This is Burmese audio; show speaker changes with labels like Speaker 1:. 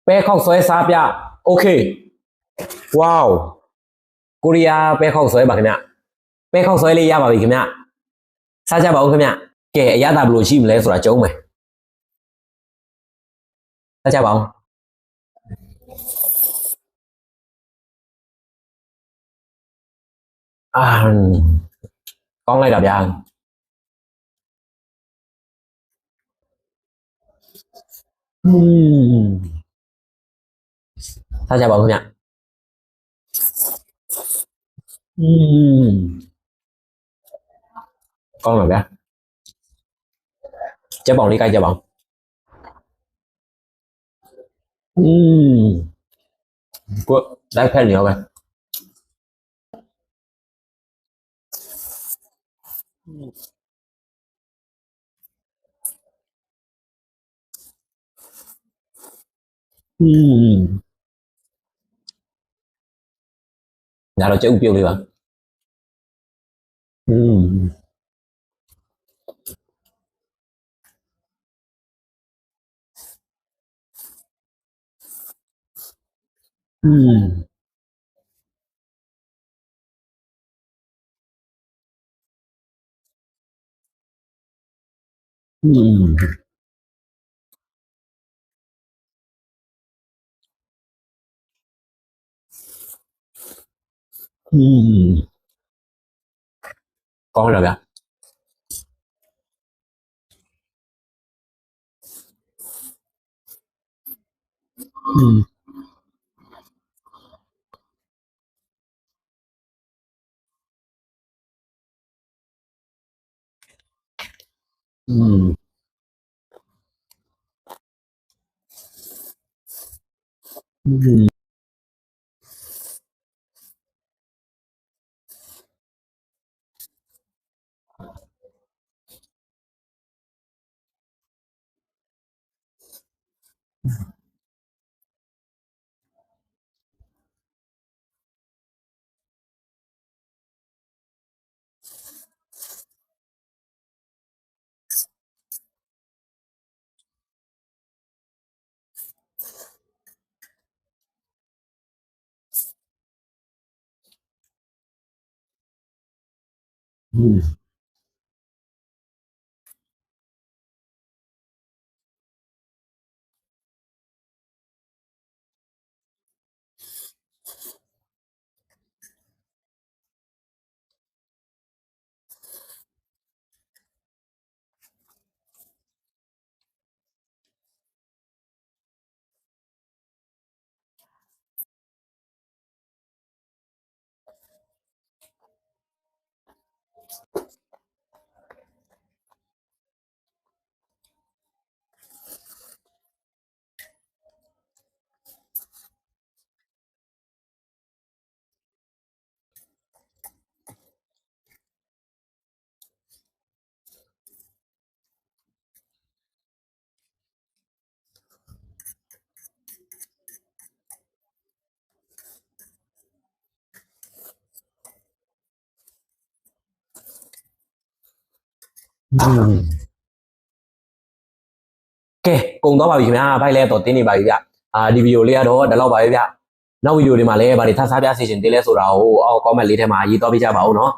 Speaker 1: ပဲခောက်ဆွဲစားပြ okay wow ကိုရီးယားပဲခောက်ဆွဲပါခင်ဗျပဲခောက်ဆွဲလေးရပါပြီခင်ဗျစားကြပါဦးခင်ဗျကဲအရသာဘယ်လိုရှိမလဲဆိုတာကြုံးမယ်စားကြပါဦးကောင်းလိုက်တာဗျာစားကြပါဦးခင်ဗျကောင်းလားဗျာကြက်ပေါင်လေးကြိုက်ကြပါဦးကိုလိုက်ဖက်နေရောပဲဒါတော့ကြက်ဥပြုတ်လေးပါကောင်းလားဗျာကဲကုန်တော့ပါပြီခင်ဗျာဖိုက်လဲတော့တင်းနေပါပြီဗျဒီဗီဒီယိုလေးကတော့ဒီလောက်ပါပဲဗျနောက်ဗီဒီယိုတွေမှာလည်းဗာတွေထပ်စားပြစီစဉ်သေးလဲဆိုတာကိုအောက် comment လေးထဲမှာရေးတော့ပြကြပါဦးနော်